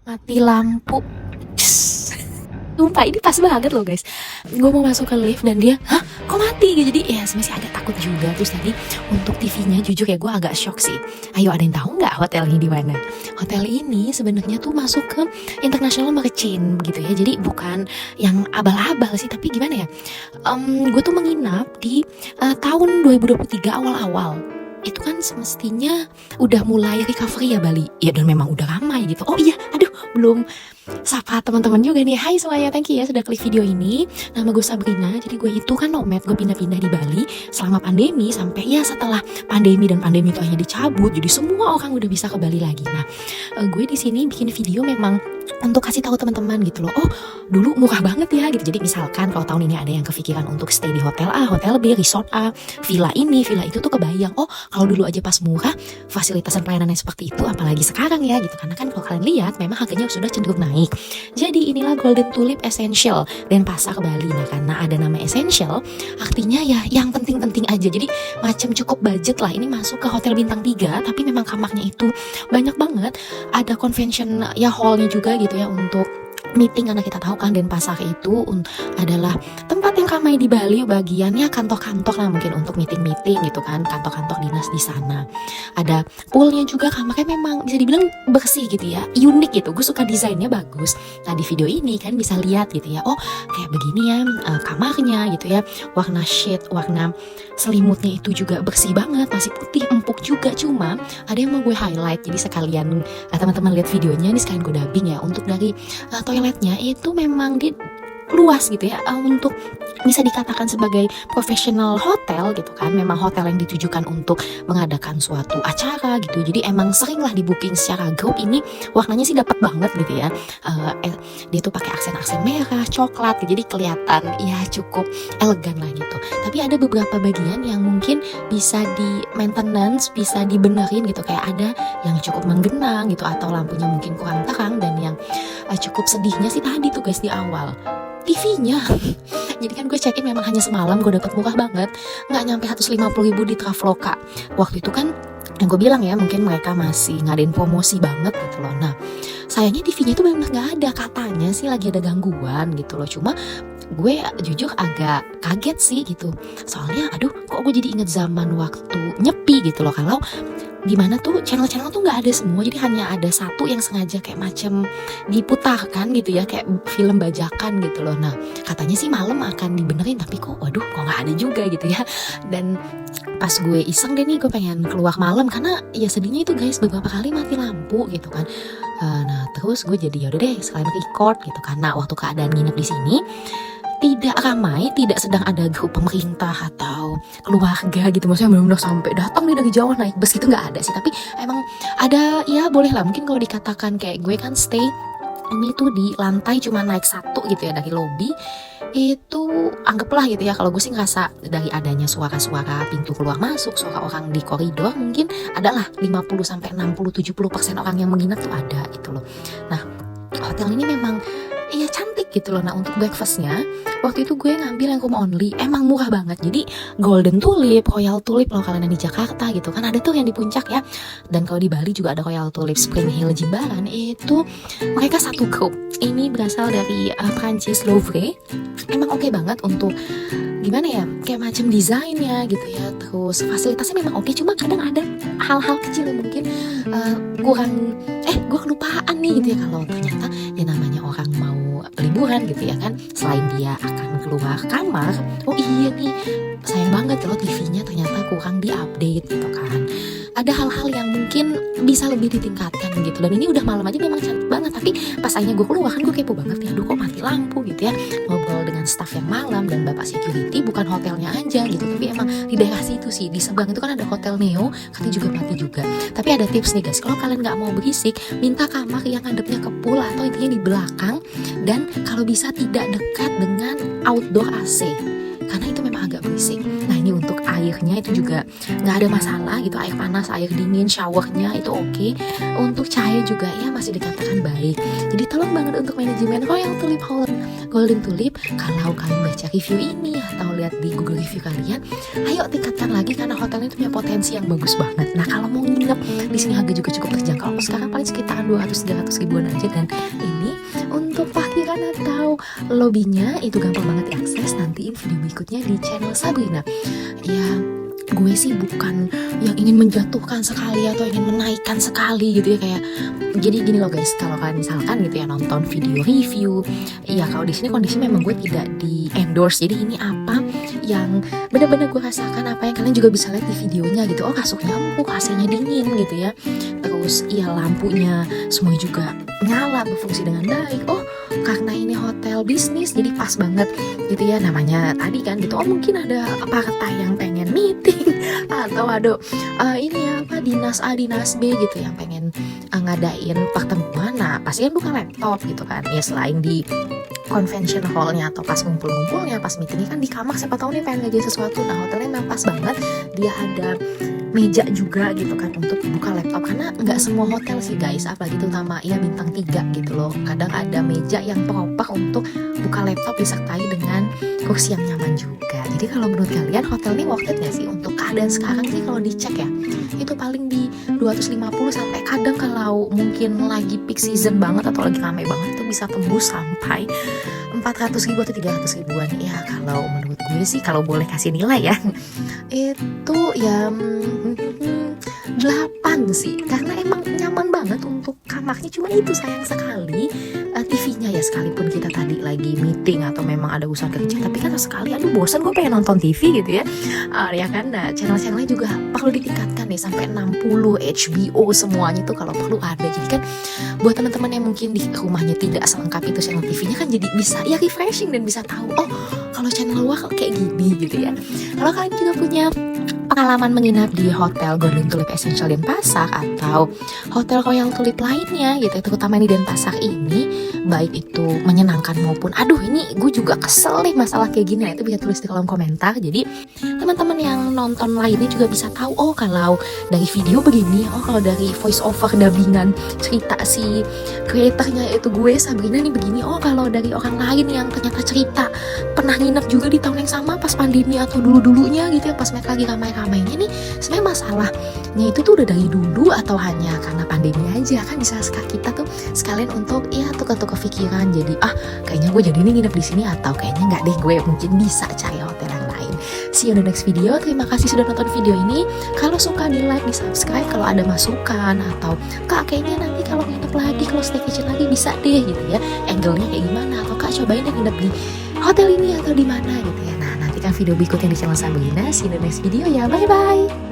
mati lampu. Sumpah ini pas banget loh guys. Gue mau masuk ke lift dan dia, hah kok mati? Jadi ya masih agak takut juga. Terus tadi untuk TV-nya jujur ya gue agak shock sih. Ayo ada yang tahu nggak hotelnya di mana? Hotel ini sebenarnya tuh masuk ke International Market Chain gitu ya. Jadi bukan yang abal-abal sih, tapi gimana ya? Gue tuh menginap di tahun 2023 awal-awal. Itu kan semestinya udah mulai recovery ya Bali. Ya dan memang udah ramai gitu. Oh iya, aduh belum sapa teman-teman juga nih. Hai semuanya, thank you ya sudah klik video ini. Nama gue Sabrina. Jadi gue itu kan nomad, gue pindah-pindah di Bali selama pandemi sampai ya setelah pandemi, dan pandemi itu akhirnya dicabut. Jadi semua orang udah bisa ke Bali lagi. Nah, gue di sini bikin video memang untuk kasih tahu teman-teman gitu loh. Oh, dulu murah banget ya gitu. Jadi misalkan kalau tahun ini ada yang kepikiran untuk stay di hotel A, hotel B, resort A, villa ini, villa itu tuh kebayang. Oh, kalau dulu aja pas murah, fasilitas dan pelayanannya seperti itu, apalagi sekarang ya gitu. Karena kan kalau kalian lihat memang harganya sudah cenderung naik. Jadi inilah Golden Tulip Essential Denpasar Bali. Nah, karena ada nama Essential, artinya ya yang penting-penting aja. Jadi macam cukup budget lah. Ini masuk ke hotel bintang 3, tapi memang kamarnya itu banyak banget. Ada convention ya hallnya juga gitu ya untuk meeting, karena kita tahu kan Denpasar itu adalah tempat yang ramai di Bali, bagiannya kantor-kantor lah mungkin untuk meeting-meeting gitu kan, kantor-kantor dinas di sana. Ada poolnya juga, kamarnya memang bisa dibilang bersih gitu ya, unik gitu. Gue suka desainnya bagus. Nah di video ini kan bisa lihat gitu ya, oh kayak begini ya kamarnya gitu ya, warna shade, warna selimutnya itu juga bersih banget, masih putih empuk juga. Cuma ada yang mau gue highlight, jadi sekalian teman-teman lihat videonya ini, sekalian gue dubbing ya. Untuk dari toiletnya itu memang di luas gitu ya, untuk bisa dikatakan sebagai professional hotel gitu kan. Memang hotel yang ditujukan untuk mengadakan suatu acara gitu. Jadi emang sering lah di booking secara grup. Ini warnanya sih dapat banget gitu ya. Dia tuh pakai aksen-aksen merah, coklat gitu. Jadi kelihatan ya cukup elegan lah gitu. Tapi ada beberapa bagian yang mungkin bisa di maintenance, bisa dibenerin gitu. Kayak ada yang cukup menggenang gitu, atau lampunya mungkin kurang terang. Dan yang cukup sedihnya sih tadi tuh guys di awal, TV-nya. Jadi kan gue check-in memang hanya semalam, gue dapet murah banget, nggak nyampe 150.000 di Traveloka. Waktu itu kan yang gue bilang ya, mungkin mereka masih ngadain promosi banget gitu loh. Nah sayangnya TV-nya tuh benar nggak ada, katanya sih lagi ada gangguan gitu loh. Cuma gue jujur agak kaget sih gitu, soalnya aduh kok gue jadi inget zaman waktu nyepi gitu loh. Kalau dimana tuh channel-channel tuh nggak ada semua, jadi hanya ada satu yang sengaja kayak macam diputarkan gitu ya, kayak film bajakan gitu loh. Nah katanya sih malam akan dibenerin, tapi kok waduh kok nggak ada juga gitu ya. Dan pas gue iseng deh nih, gue pengen keluar malam karena ya sedihnya itu guys beberapa kali mati lampu gitu kan. Nah terus gue jadi yaudah deh sekalian record gitu kan. Nah waktu keadaan nginep di sini tidak ramai, tidak sedang ada grup pemerintah atau keluarga gitu, maksudnya benar-benar sampai datang nih dari Jawa naik bus gitu, nggak ada sih. Tapi emang ada ya, boleh lah mungkin kalau dikatakan kayak gue kan stay ini tuh di lantai cuma naik 1 gitu ya dari lobby. Itu anggaplah gitu ya, kalau gue sih ngerasa dari adanya suara-suara pintu keluar masuk, suara orang di koridor, mungkin adalah 50-60-70% orang yang menginap tuh ada gitu loh. Nah hotel ini memang iya cantik gitu loh. Nah untuk breakfastnya waktu itu gue ngambil yang room only, emang murah banget. Jadi Golden Tulip, Royal Tulip kalau kalian di Jakarta gitu kan ada tuh yang di puncak ya. Dan kalau di Bali juga ada Royal Tulip Spring Hill Jimbaran, itu mereka satu grup. Ini berasal dari Prancis, Louvre. Emang oke banget untuk gimana ya, kayak macam desainnya gitu ya. Terus fasilitasnya memang oke, cuma kadang ada hal-hal kecil yang mungkin kurang, gue kelupaan nih gitu ya. Kalau ternyata ya namanya orang mau liburan gitu ya kan, selain dia akan keluar kamar, oh iya nih sayang banget kalau TV-nya ternyata kurang diupdate gitu kan. Ada hal-hal yang mungkin bisa lebih ditingkatkan gitu. Dan ini udah malam aja memang cantik banget, tapi pas akhirnya gue keluar kan gue kepo banget ya, aduh kok mati lampu gitu ya. Ngobrol dengan staff yang malam dan bapak security, bukan hotelnya aja gitu, tapi emang di daerah situ sih, di seberang itu kan ada hotel Neo, katanya juga mati juga. Tapi ada tips nih guys, kalau kalian nggak mau berisik, minta kamar yang ngadepnya ke pool atau intinya di belakang, dan kalau bisa tidak dekat dengan outdoor AC, karena itu memang agak berisik. Nah ini untuk air airnya itu juga nggak ada masalah gitu, air panas, air dingin, showernya itu oke. Untuk cahaya juga ya masih dikatakan baik. Jadi tolong banget untuk manajemen Royal Tulip Golden Tulip, kalau kalian baca review ini atau lihat di Google review kalian, ayo tingkatkan lagi karena hotelnya itu punya potensi yang bagus banget. Nah kalau mau nginep di sini harga juga cukup terjangkau. Sekarang paling sekitaran 200-300 ribuan aja, dan ini untuk parkiran atau lobbynya itu gampang banget diakses. Nantiin video berikutnya di channel Sabrina. Ya gue sih bukan yang ingin menjatuhkan sekali atau ingin menaikkan sekali gitu ya, kayak jadi gini loh guys, kalau kalian misalkan gitu ya nonton video review, ya kalau di sini kondisi memang gue tidak di endorse, jadi ini apa yang benar-benar gue rasakan, apa yang kalian juga bisa lihat di videonya gitu. Oh kasurnya empuk, AC-nya dingin gitu ya, terus ya lampunya semua juga nyala, berfungsi dengan baik. Oh karena ini hotel bisnis jadi pas banget gitu ya, namanya tadi kan gitu. Oh mungkin ada partai yang pengen meeting atau ada ini ya apa dinas A dinas B gitu yang pengen ngadain pertemuan. Nah pasti kan bukan laptop gitu kan ya, selain di convention hallnya atau pas ngumpul-ngumpulnya, pas meetingnya kan di kamar, siapa tahu nih pengen ngajain sesuatu. Nah hotelnya memang pas banget, dia ada meja juga gitu kan untuk buka laptop, karena nggak semua hotel sih guys, apalagi terutama ya bintang 3 gitu loh, kadang ada meja yang proper untuk buka laptop disertai dengan kursi yang nyaman juga. Jadi kalau menurut kalian hotel ini worth it gak sih untuk keadaan sekarang sih? Kalau dicek ya itu paling di 250 sampai kadang kalau mungkin lagi peak season banget atau lagi ramai banget itu bisa tembus sampai 400 ribu atau 300 ribuan. Ya kalau menurut gue sih, kalau boleh kasih nilai ya, itu ya 8 sih, karena emang nyaman banget untuk kamarnya. Cuma itu sayang sekali TV-nya ya, sekalipun kita tadi lagi meeting atau memang ada urusan kerja, tapi kan sekali aduh bosan gue pengen nonton TV gitu ya, ya kan. Nah channel-channelnya juga perlu ditingkatkan nih sampai 60 HBO semuanya tuh kalau perlu ada. Jadi kan buat teman-teman yang mungkin di rumahnya tidak selengkap itu channel TV-nya kan, jadi bisa ya refreshing dan bisa tahu oh kalau channel luar kayak gini gitu ya. Kalau kalian juga punya pengalaman menginap di hotel Golden Tulip Essential Denpasar atau hotel Royal Tulip lainnya gitu, terutama di Denpasar ini, baik itu menyenangkan maupun aduh ini gue juga kesel nih masalah kayak gini, nah itu bisa tulis di kolom komentar. Jadi teman-teman yang nonton lainnya juga bisa tahu oh kalau dari video begini, oh kalau dari voice over dubbingan cerita si kreatornya itu gue Sabrina nih begini, oh kalau dari orang lain yang ternyata cerita pernah nginep juga di tahun yang sama pas pandemi atau dulu-dulunya gitu ya, pas mereka lagi ramai-ramainya nih, sebenarnya masalahnya itu tuh udah dari dulu atau hanya karena pandemi aja kan. Bisa kita tuh sekalian untuk ya tukar-tukar pikiran, jadi kayaknya gue jadi ini nginep di sini, atau kayaknya nggak deh, gue mungkin bisa cari hotel yang lain. See you in the next video. Terima kasih sudah nonton video ini. Kalau suka di like, di subscribe. Kalau ada masukan atau kak kayaknya nanti kalau nginep lagi, kalau staycation lagi bisa deh gitu ya, angle-nya kayak gimana, atau kak cobain deh nginep di hotel ini atau di mana gitu ya. Nah nantikan video berikutnya di channel Sabrina. See you in the next video ya, bye bye.